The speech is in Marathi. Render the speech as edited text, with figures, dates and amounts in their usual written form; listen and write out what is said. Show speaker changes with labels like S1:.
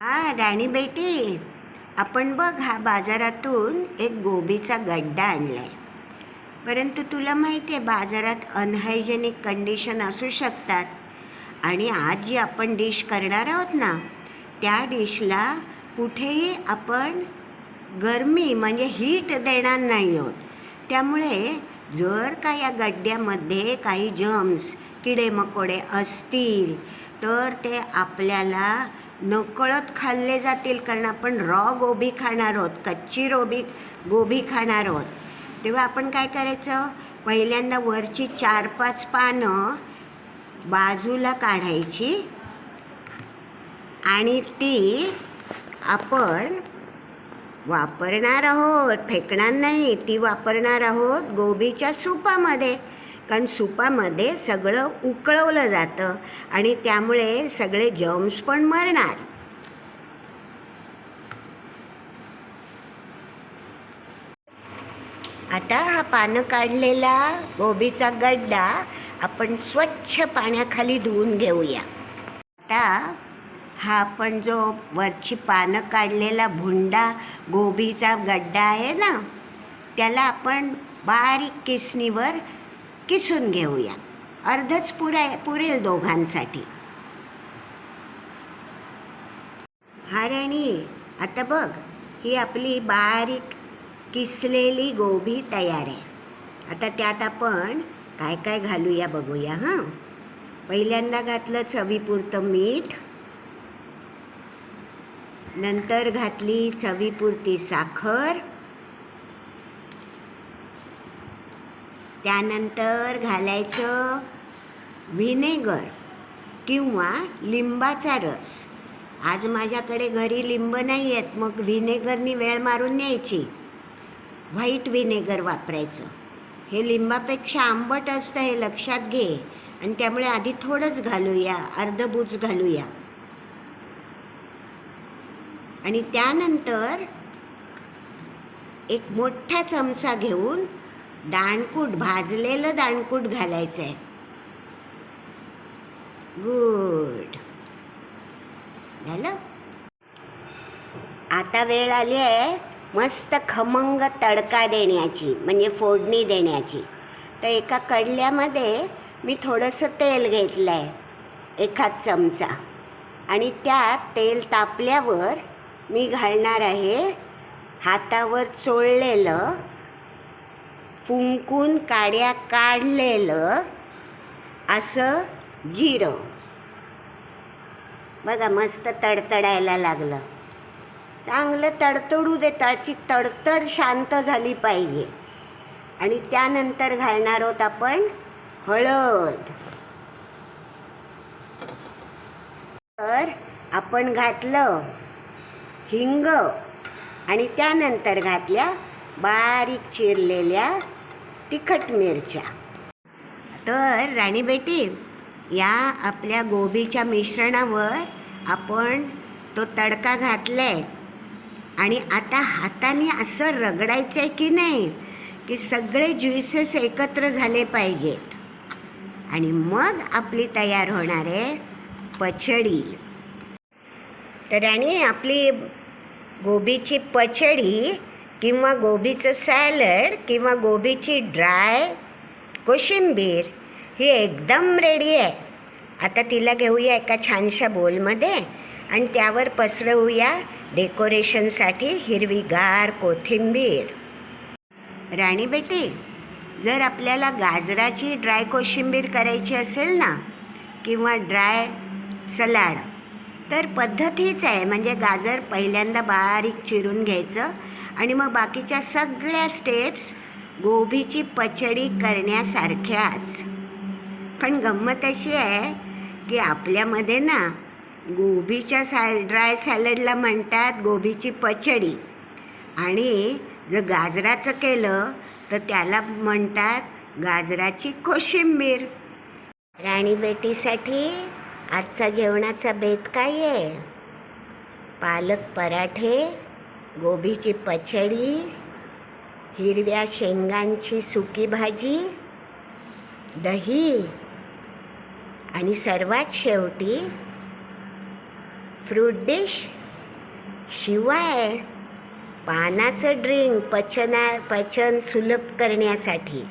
S1: राणी बेटी, आपण बघ हा बाजारातून एक गोबीचा गड्डा आणलाय. परंतु तुला माहिती आहे बाजारात अनहायजेनिक कंडिशन असू शकतात. आणि आज जी आपण डिश करणार आहोत ना, त्या डिशला कुठेही आपण गरमी म्हणजे हीट देणार नाही आहोत. त्यामुळे जर का या गड्ड्यामध्ये काही जर्म्स किडे मकोडे असतील तर ते आपल्याला नकळत खाल्ले जातील. कारण आपण रॉ गोबी खाणार आहोत, कच्ची गोबी खाणार आहोत. तेव्हा आपण काय करायचं, पहिल्यांदा वरची 4-5 पानं बाजूला काढायची आणि ती आपण वापरणार आहोत, फेकणार नाही. ती वापरणार आहोत गोबीच्या सूपामध्ये. कारण सूपामध्ये सगळं उकळवलं जातं आणि त्यामुळे सगळे जर्म्स पण मरणार. आता हा पानं काढलेला गोबीचा गड्डा आपण स्वच्छ पाण्याखाली धुवून घेऊया. आता हा आपण जो वरची पानं काढलेला भुंडा गोबीचा गड्डा आहे ना, त्याला बारीक किसणीवर किसून घेऊया. अर्धच पुरेल दोघांसाठी. राणी, आता बघ, ही आपली बारीक किसलेली गोबी तयार आहे. आता त्यात आपण काय काय घालूया बघूया. पहिल्यांदा घातलं चवीपुरतं मीठ, नंतर घातली चवीपुरती साखर, त्यानंतर घालायचं व्हिनेगर किंवा लिंबाचा रस. आज माझ्याकडे घरी लिंब नाही आहेत, मग व्हिनेगरनी वेळ मारून न्यायची. व्हाईट व्हिनेगर वापरायचं. हे लिंबापेक्षा आंबट असतं, हे लक्षात घे. आणि त्यामुळे आधी थोडंच घालूया, अर्धबूज घालूया. आणि त्यानंतर एक मोठा चमचा घेऊन भाजलेलं दाणकूट घालायचं आहे. गुड झालं. आता वेळ आली आहे मस्त खमंग तडका देण्याची, म्हणजे फोडणी देण्याची. तर एका कडल्यामध्ये मी थोडंसं तेल घेतलं आहे, 1 चमचा. आणि त्यात तेल तापल्यावर मी घालणार आहे हातावर चोळलेलं, फुंकून काड्या काढलेलं असं जिरं. बघा मस्त तडतडायला लागलं. चांगलं तडतडू दे, त्याची तडतड शांत झाली पाहिजे. आणि त्यानंतर घालणार आहोत आपण हळद. तर आपण घातलं हिंग आणि त्यानंतर घातल्या बारीक चिरलेल्या तिखट मिरच्या. तर राणी बेटी, या आपल्या गोबीच्या मिश्रणावर आपण तो तडका घातलाय आणि आता हाताने असं रगडायचं आहे की नाही, की सगळे ज्युसेस एकत्र झाले पाहिजेत. आणि मग आपली तयार होणार आहे पचडी. तर राणी, आपली गोबीची पचडी किंवा गोबीचं सॅलड किंवा गोबीची ड्राय कोशिंबीर ही एकदम रेडी आहे. आता तिला घेऊया एका छानशा बोलमध्ये आणि त्यावर पसरवूया डेकोरेशनसाठी हिरवीगार कोथिंबीर. राणी बेटी, जर आपल्याला गाजराची ड्राय कोशिंबीर करायची असेल ना, किंवा ड्राय सलाड, तर पद्धत हीच आहे. म्हणजे गाजर पहिल्यांदा बारीक चिरून घ्यायचं आणि मग बाकीच्या सगळ्या स्टेप्स गोबीची पचडी करण्यासारख्याच. पण गंमत अशी आहे की आपल्यामध्ये ना गोबीच्या ड्राय सॅलडला म्हणतात गोबीची पचडी, आणि जर गाजराचं केलं तर त्याला म्हणतात गाजराची कोशिंबीर. राणी बेटीसाठी आजचा जेवणाचा बेत काय आहे? पालक पराठे, गोबीची पचडी, हिरव्या शेंगांची सुकी भाजी, दही आणि सर्वात शेवटी फ्रूट डिश शिवाय पानाचं ड्रिंक पचन सुलभ करण्यासाठी